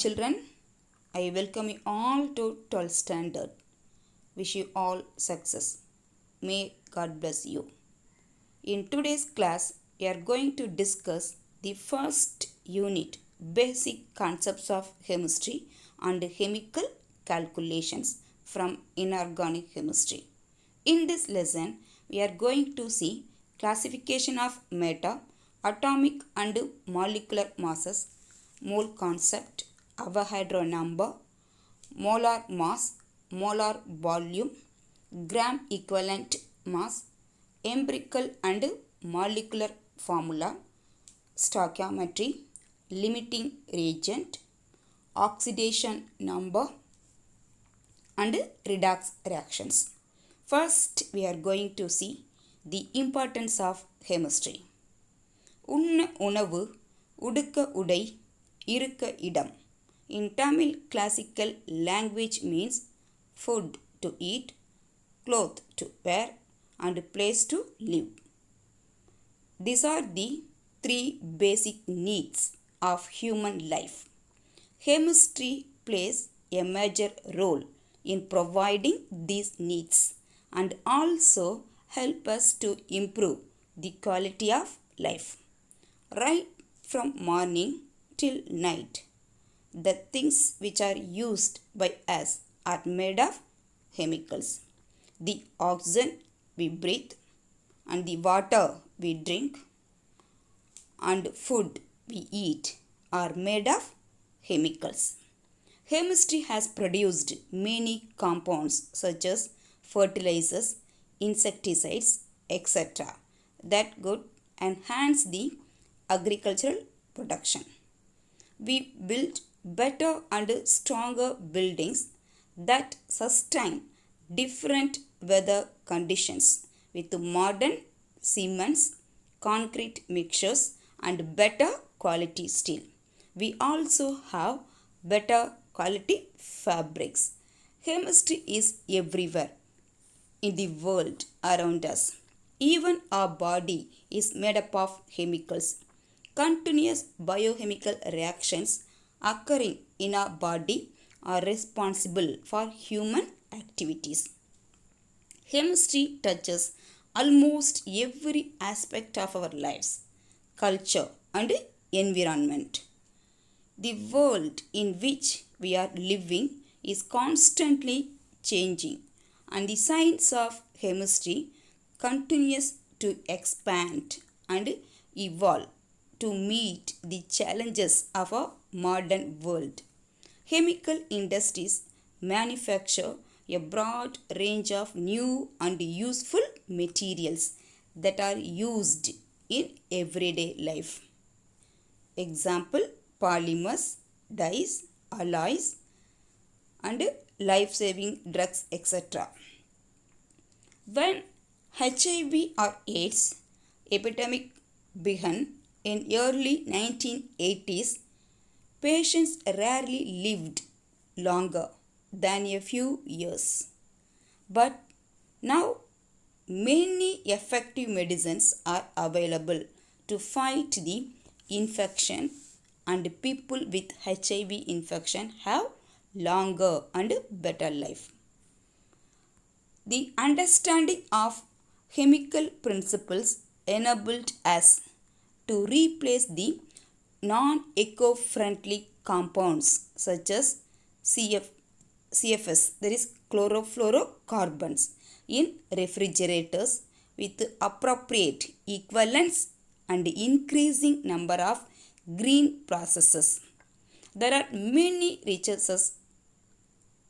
children. I welcome you all to 12th standard. Wish you all success. May God bless you. In today's class, we are going to discuss the first unit, basic concepts of chemistry and chemical calculations from inorganic chemistry. In this lesson, we are going to see classification of matter, atomic and molecular masses, mole concept, Avogadro number, molar mass, molar volume, gram equivalent mass, empirical and molecular formula, stoichiometry, limiting reagent, oxidation number and redox reactions. First, we are going to see the importance of chemistry. உண்ண உணவு, உடுக்க உடை, இருக்க இடம். In Tamil classical language means food to eat, cloth to wear and place to live. These are the three basic needs of human life. Chemistry plays a major role in providing these needs and also help us to improve the quality of life. Right from morning till night, the things which are used by us are made of chemicals. The oxygen we breathe and the water we drink and food we eat are made of chemicals. Chemistry has produced many compounds such as fertilizers, insecticides, etc. that could enhance the agricultural production. We build better and stronger buildings that sustain different weather conditions with modern cements, concrete mixtures and better quality steel. We also have better quality fabrics. Chemistry is everywhere in the world around us. Even our body is made up of chemicals. Continuous biochemical reactions occurring in our body are responsible for human activities. Chemistry touches almost every aspect of our lives, culture and environment. The world in which we are living is constantly changing and the science of chemistry continues to expand and evolve to meet the challenges of a modern world. Chemical industries manufacture a broad range of new and useful materials that are used in everyday life. Example, polymers, dyes, alloys, and life-saving drugs, etc. When HIV or AIDS epidemic began in early 1980s, patients rarely lived longer than a few years. But now many effective medicines are available to fight the infection and people with HIV infection have longer and better life. The understanding of chemical principles enabled us to replace the non-eco-friendly compounds such as CFS, that is chlorofluorocarbons, in refrigerators with appropriate equivalents and increasing number of green processes. There are many researchers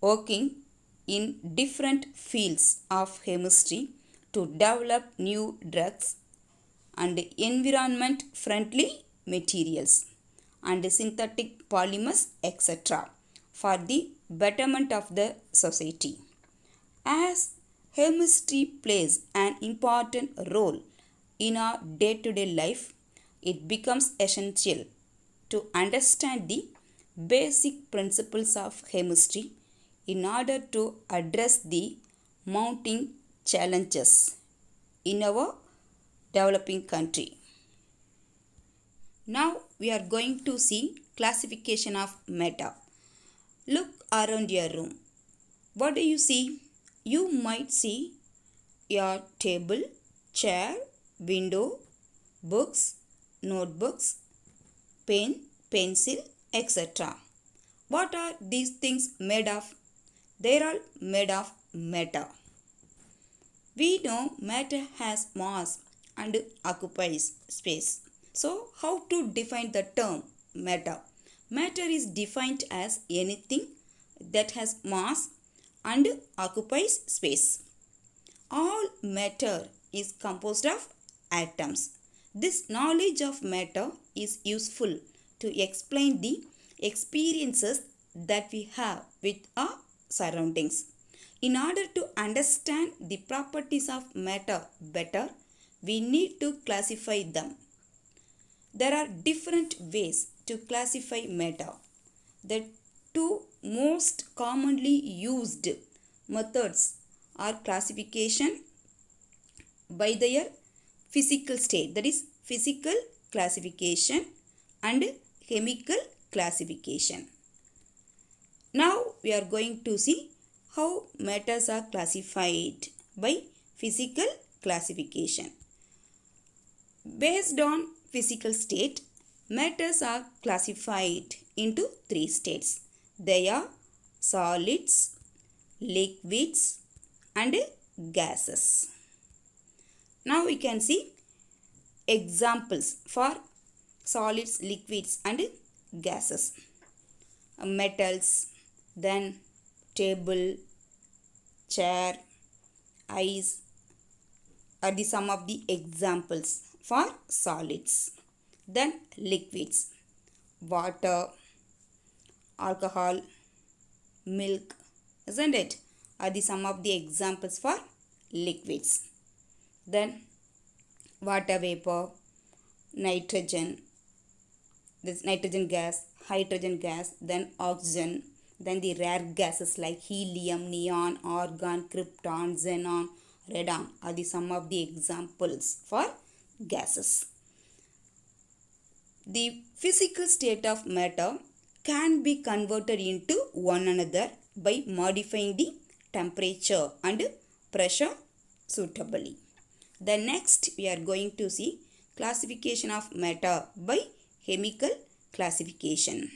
working in different fields of chemistry to develop new drugs and environment friendly materials and synthetic polymers, etc. for the betterment of the society. As chemistry plays an important role in our day-to-day life, it becomes essential to understand the basic principles of chemistry in order to address the mounting challenges in our developing country. Now we are going to see classification of matter. Look around your room. What do you see? You might see your table, chair, window, books, notebooks, pen, pencil, etc. What are these things made of? They are made of matter. We know matter has mass and occupies space. So, how to define the term matter? Matter is defined as anything that has mass and occupies space. All matter is composed of atoms. This knowledge of matter is useful to explain the experiences that we have with our surroundings. In order to understand the properties of matter better, we need to classify them. There are different ways to classify matter. The two most commonly used methods are classification by their physical state, that is physical classification, and chemical classification. Now we are going to see how matters are classified by physical classification. Based on physical state, matters are classified into three states. They are solids, liquids, and gases. Now we can see examples for solids, liquids, and gases. Metals, then table, chair, ice are the some of the examples for solids. Then liquids, water, alcohol, milk, isn't it? Are the some of the examples for liquids. Then water vapor, nitrogen, this nitrogen gas, hydrogen gas, then oxygen, then the rare gases like helium, neon, argon, krypton, xenon, radon are the some of the examples for gases. The physical state of matter can be converted into one another by modifying the temperature and pressure suitably. The next we are going to see classification of matter by chemical classification.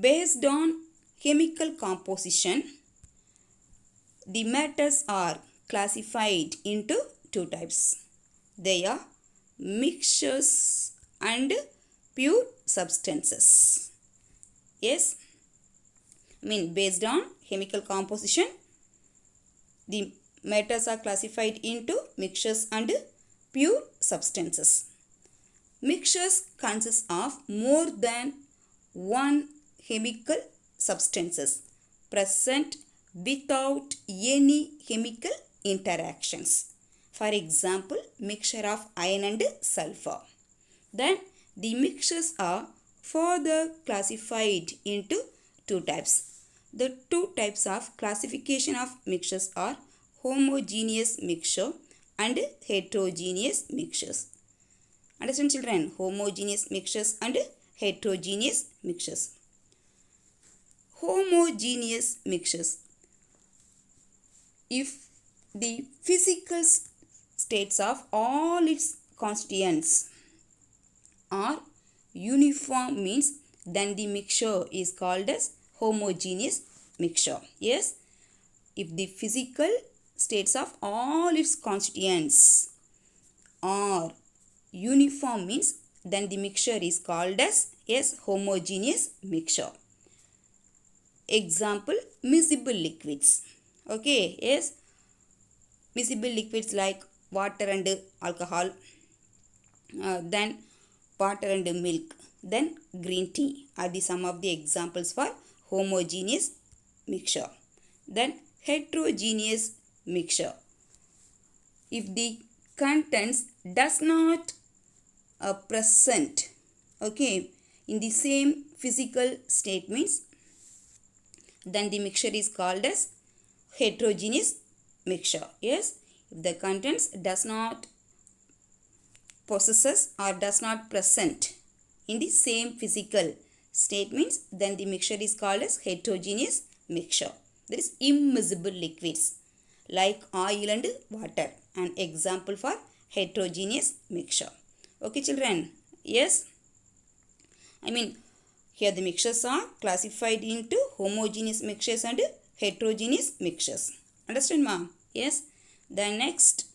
Based on chemical composition, the matters are classified into two types. They are mixtures and pure substances. Yes, based on chemical composition, the matters are classified into mixtures and pure substances. Mixtures consist of more than one chemical substances present without any chemical interactions. For example, mixture of iron and sulfur. Then the mixtures are further classified into two types. The two types of classification of mixtures are homogeneous mixture and heterogeneous mixtures. Understand, children? Homogeneous mixtures and heterogeneous mixtures. Homogeneous mixtures. If the physical states of all its constituents are uniform, means then the mixture is called as homogeneous mixture. Yes, if the physical states of all its constituents are uniform, means then the mixture is called as homogeneous mixture. Example, miscible liquids. Okay, yes, miscible liquids like water and alcohol, then water and milk, then green tea are the some of the examples for homogeneous mixture. Then heterogeneous mixture. If the contents does not present in the same physical state, means then the mixture is called as heterogeneous mixture. Yes, if the contents does not possesses or does not present in the same physical state means then the mixture is called as heterogeneous mixture. There is immiscible liquids like oil and water, an example for heterogeneous mixture. Okay children, yes, I mean here the mixtures are classified into homogeneous mixtures and heterogeneous mixtures. Understand ma? Yes. The next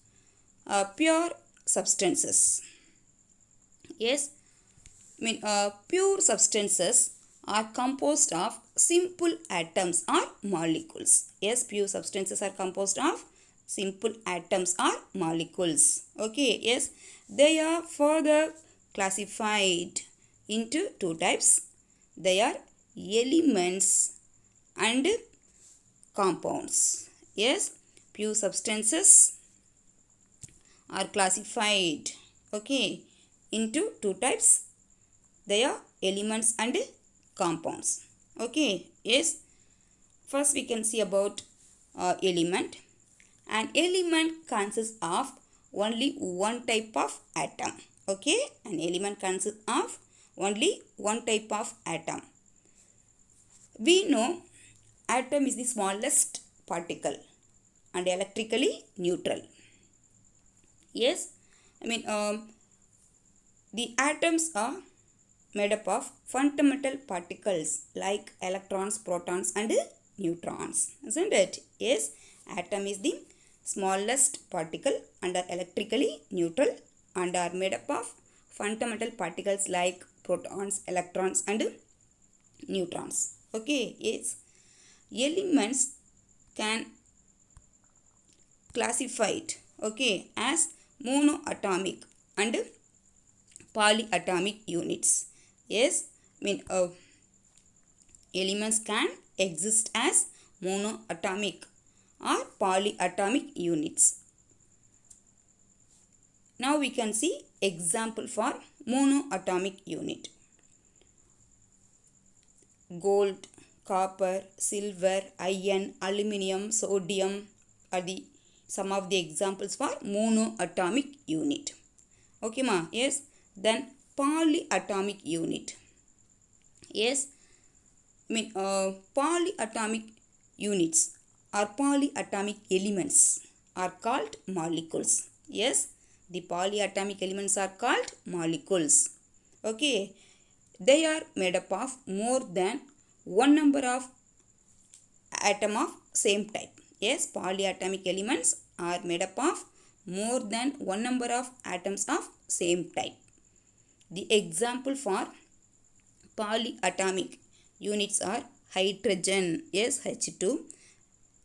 pure substances. Yes, pure substances are composed of simple atoms or molecules. Yes, pure substances are composed of simple atoms or molecules. Okay, yes, they are further classified into two types. They are elements and compounds. Yes, pure substances are classified, okay, into two types. They are elements and compounds. Okay, yes, first we can see about element. An element consists of only one type of atom. Okay, an element consists of only one type of atom. We know atom is the smallest particle and electrically neutral. Yes, the atoms are made up of fundamental particles like electrons, protons and neutrons. Isn't it? Yes, atom is the smallest particle and are electrically neutral and are made up of fundamental particles like protons, electrons and neutrons. Okay, yes. Elements can classified, okay, as monoatomic and polyatomic units. Yes, elements can exist as monoatomic or polyatomic units. Now we can see example for monoatomic unit. Gold, copper, silver, iron, aluminium, sodium are the some of the examples for monoatomic unit. Okay ma? Yes. Then polyatomic unit. Yes, polyatomic units or polyatomic elements are called molecules. Yes, the polyatomic elements are called molecules. Okay, they are made up of more than one number of atom of same type. Yes, polyatomic elements are made up of more than one number of atoms of same type. The example for polyatomic units are hydrogen, yes, H2,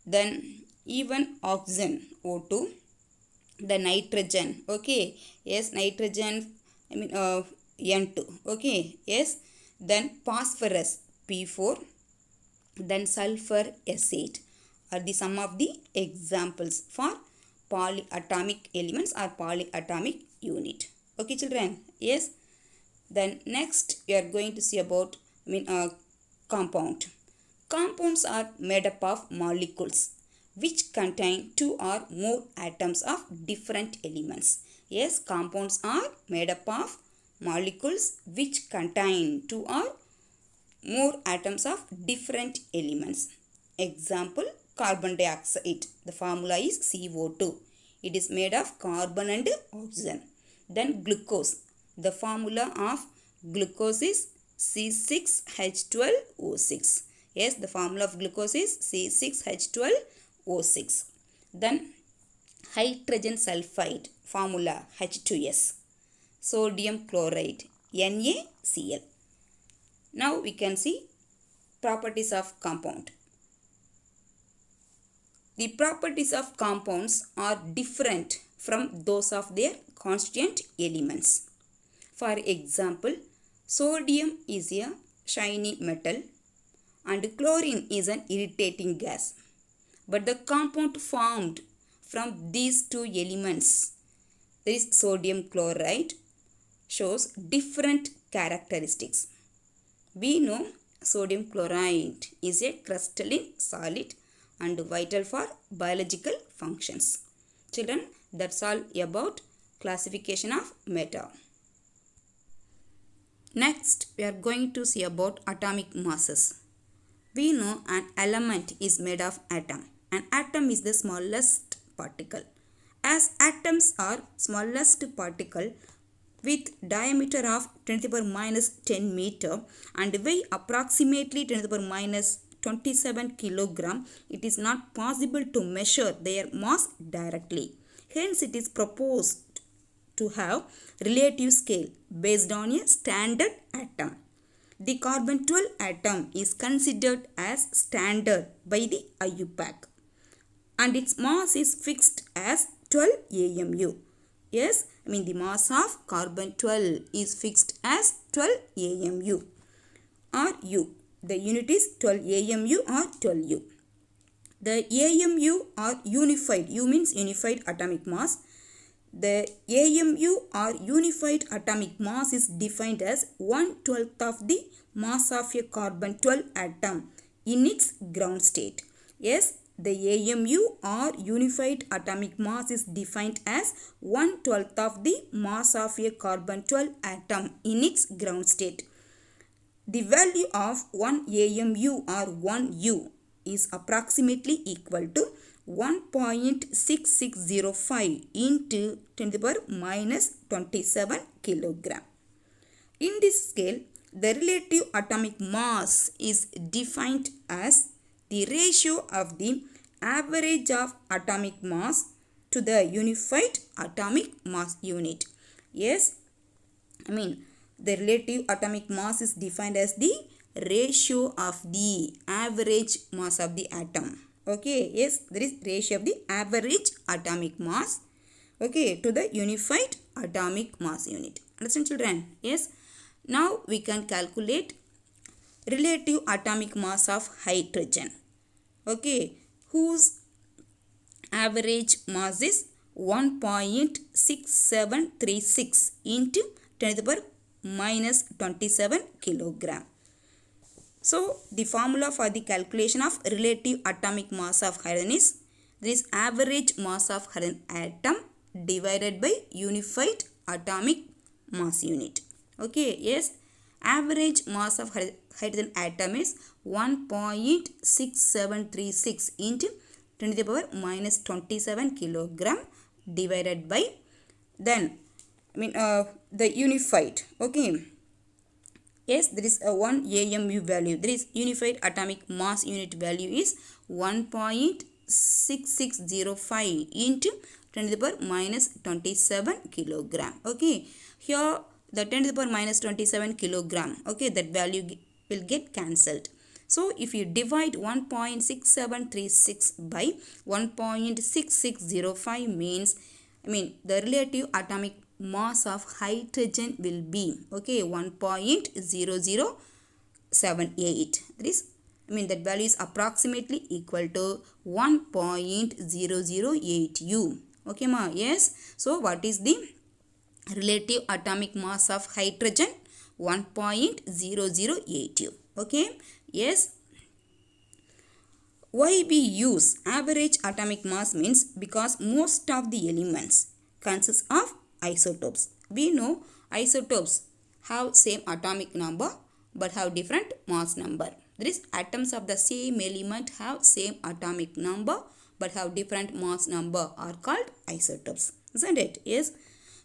then even oxygen, O2, the nitrogen, okay, yes, nitrogen, N2, okay, yes, then phosphorus, P4, then sulfur, S8 are the some of the examples for polyatomic elements or polyatomic unit. Okay children, yes. Then next we are going to see about compound. Compounds are made up of molecules which contain two or more atoms of different elements. Yes, compounds are made up of molecules which contain two or more atoms of different elements. Example, carbon dioxide. The formula is CO2. It is made of carbon and oxygen. Then glucose. The formula of glucose is C6H12O6. Yes, the formula of glucose is C6H12O6. Then hydrogen sulfide, formula H2S. Sodium chloride, NaCl. Now we can see properties of compound. The properties of compounds are different from those of their constituent elements. For example, sodium is a shiny metal and chlorine is an irritating gas. But the compound formed from these two elements, that is sodium chloride, shows different characteristics. We know sodium chloride is a crystalline solid and vital for biological functions. Children, that's all about classification of matter. Next, we are going to see about atomic masses. We know an element is made of atom. An atom is the smallest particle. As atoms are smallest particle with diameter of 10 to the power minus 10 meter and weigh approximately 10 to the power minus 27 kilogram, it is not possible to measure their mass directly. Hence, it is proposed to have relative scale based on a standard atom. The carbon 12 atom is considered as standard by the IUPAC and its mass is fixed as 12 AMU. Yes, the mass of carbon 12 is fixed as 12 AMU or U. The unit is 12 AMU or 12U. The AMU or unified, U means unified atomic mass. The AMU or unified atomic mass is defined as 1/12 of the mass of a carbon 12 atom in its ground state. Yes, the AMU or unified atomic mass is defined as 1/12 of the mass of a carbon 12 atom in its ground state. The value of 1 AMU or 1 U is approximately equal to 1.6605 into 10 to the power minus 27 kilogram. In this scale, the relative atomic mass is defined as the ratio of the average of atomic mass to the unified atomic mass unit. Yes, the relative atomic mass is defined as the ratio of the average mass of the atom. Okay, yes, there is ratio of the average atomic mass, okay, to the unified atomic mass unit. Understand, children? Yes. Now we can calculate relative atomic mass of hydrogen. Okay, whose average mass is 1.6736 into 10 to the power minus 27 kilogram. So, the formula for the calculation of relative atomic mass of hydrogen is this average mass of hydrogen atom divided by unified atomic mass unit. Okay, yes, average mass of hydrogen atom is 1.6736 into 10 to the power minus 27 kilogram divided by then the unified. Okay. Yes, there is a 1 AMU value. There is unified atomic mass unit value is 1.6605 into 10 to the power minus 27 kilogram. Okay, here the 10 to the power minus 27 kilogram. Okay, that value will get cancelled. So, if you divide 1.6736 by 1.6605 means, the relative atomic mass of hydrogen will be, okay, 1.0078. That is, that value is approximately equal to 1.008 U. Okay, ma? Yes. So, what is the relative atomic mass of hydrogen? 1.008 U. Okay. Yes. Why we use average atomic mass means because most of the elements consist of isotopes. We know isotopes have same atomic number but have different mass number. That is, atoms of the same element have same atomic number but have different mass number are called isotopes. Isn't it? Yes.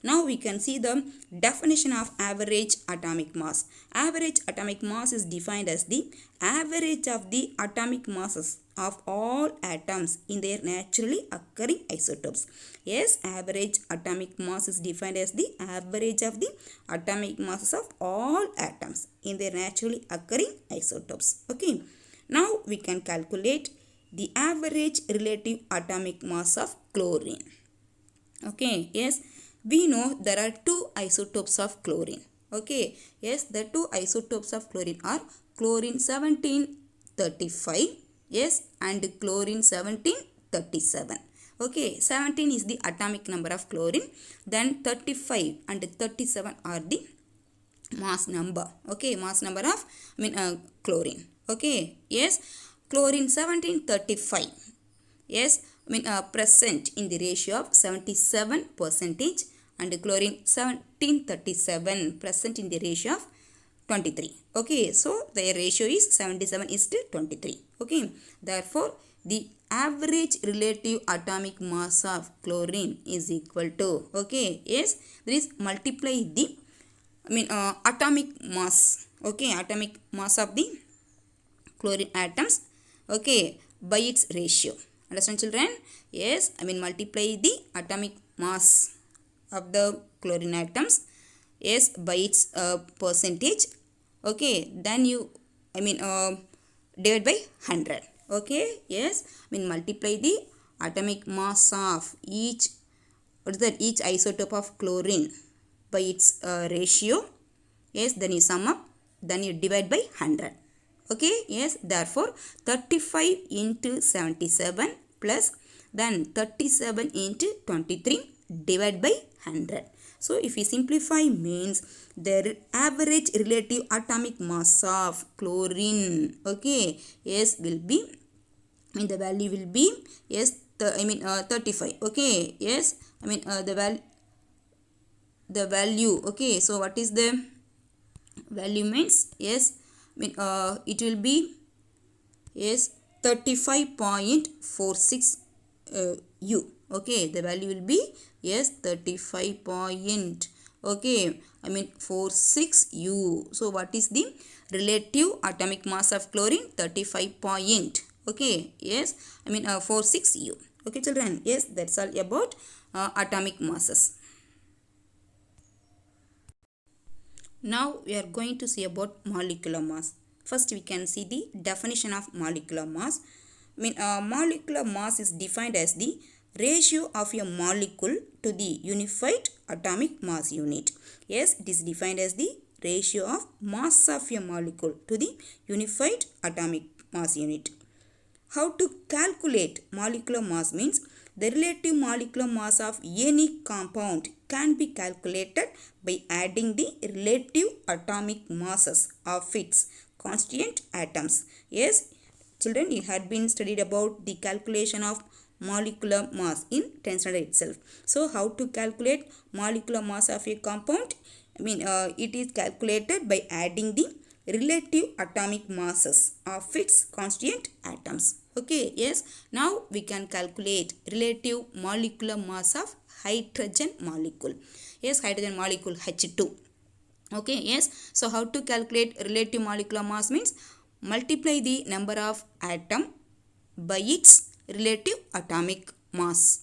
Now we can see the definition of average atomic mass. Average atomic mass is defined as the average of the atomic masses of all atoms in their naturally occurring isotopes. Yes, average atomic mass is defined as the average of the atomic masses of all atoms in their naturally occurring isotopes. Okay. Now we can calculate the average relative atomic mass of chlorine. Okay. Yes. We know there are two isotopes of chlorine. Okay. Yes, the two isotopes of chlorine are chlorine 1735. Yes, and chlorine 1737. Okay, 17 is the atomic number of chlorine. Then 35 and 37 are the mass number. Okay, mass number of chlorine. Okay. Yes, chlorine 1735. Yes, present in the ratio of 77%. And chlorine 1737 present in the ratio of 23. Okay, so their ratio is 77 is to 23. Okay, therefore the average relative atomic mass of chlorine is equal to, okay, yes, there is multiply the atomic mass, okay, atomic mass of the chlorine atoms, okay, by its ratio. Understand, children? Yes, multiply the atomic mass of the chlorine atoms, yes, by its percentage, okay, then you divide by 100, okay, yes, multiply the atomic mass of each, what is that, each isotope of chlorine by its ratio, yes, then you sum up, then you divide by 100, okay, yes, therefore 35 into 77 plus then 37 into 23 divided by 100. So if we simplify means the average relative atomic mass of chlorine, okay, yes, will be, the value will be, yes, 35, okay, yes, the value, okay, so what is the value means, yes, it will be, yes, 35.46 u, okay, the value will be, yes, 35 point, okay, 46 u. So what is the relative atomic mass of chlorine? 35 point, okay, yes, 46 u. Okay, children, yes, that's all about atomic masses. Now we are going to see about molecular mass. First we can see the definition of molecular mass. Molecular mass is defined as the ratio of a molecule to the unified atomic mass unit. Yes, it is defined as the ratio of mass of a molecule to the unified atomic mass unit. How to calculate molecular mass means the relative molecular mass of any compound can be calculated by adding the relative atomic masses of its constituent atoms. Yes, children, you had been studied about the calculation of molecular mass in 10th standard itself. So how to calculate molecular mass of a compound? It is calculated by adding the relative atomic masses of its constituent atoms. Okay, yes, now we can calculate relative molecular mass of hydrogen molecule. Yes, hydrogen molecule H2. Okay, yes, so how to calculate relative molecular mass means multiply the number of atom by its relative atomic mass.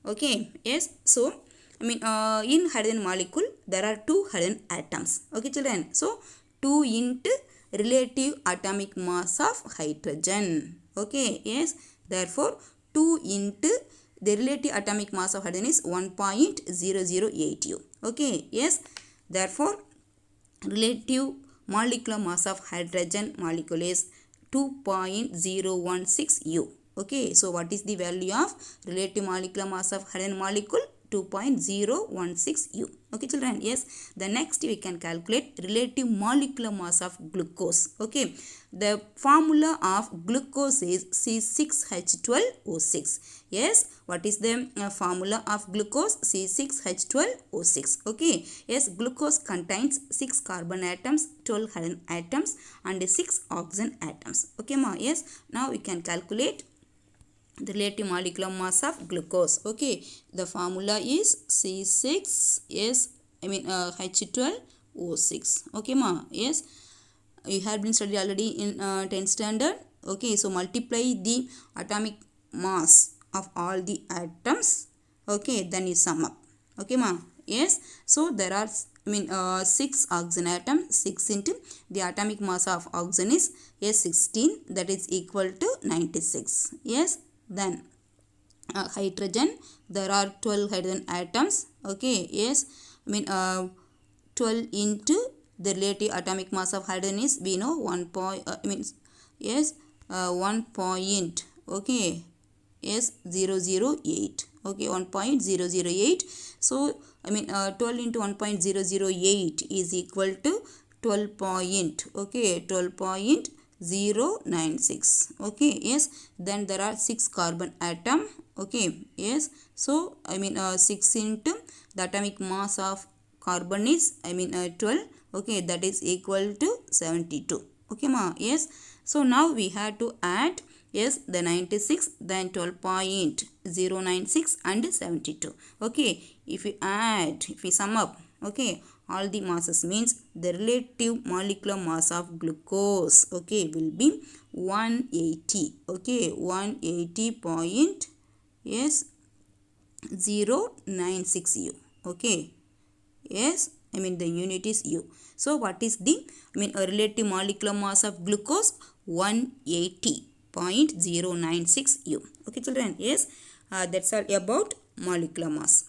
Okay, yes, so in hydrogen molecule there are two hydrogen atoms. Okay, children, so 2 into relative atomic mass of hydrogen. Okay, yes, therefore 2 into the relative atomic mass of hydrogen is 1.008 u. Okay, yes, therefore relative molecular mass of hydrogen molecule is 2.016 u. Okay, so what is the value of relative molecular mass of hydrogen molecule? 2.016 u. Okay, children, yes, the next we can calculate relative molecular mass of glucose. Okay, the formula of glucose is C6H12O6. Yes, what is the formula of glucose? C6H12O6. Okay, yes, glucose contains 6 carbon atoms, 12 hydrogen atoms and 6 oxygen atoms. Okay, ma, yes, now we can calculate the relative molecular mass of glucose. Okay, the formula is C6, yes, H12O6. Okay, ma, yes, you have been studied already in 10th standard. Okay, so multiply the atomic mass of all the atoms, okay, then you sum up. Okay, ma, yes, so there are 6 oxygen atoms. 6 into the atomic mass of oxygen is, yes, 16, that is equal to 96. Yes, then hydrogen, there are 12 hydrogen atoms. Okay, yes, 12 into the relative atomic mass of hydrogen is, we know 1 point, 1 point, okay, yes, 008. Okay, 1.008. So 12 into 1.008 is equal to 12 point, okay, 12.096. Okay, yes, then there are 6 carbon atom. Okay, yes, so 6 into the atomic mass of carbon is 12, Okay, that is equal to 72. Okay ma, yes. So now we have to add, yes, the 96, then 12.096 and 72. Okay, if we add, if we sum up, okay, all the masses means the relative molecular mass of glucose, okay, will be 180. Okay, 180 point, yes, 096 U. Okay, yes, I mean the unit is U. So what is the, I mean, a relative molecular mass of glucose? 180.096 U. Okay children, yes, that's all about molecular mass.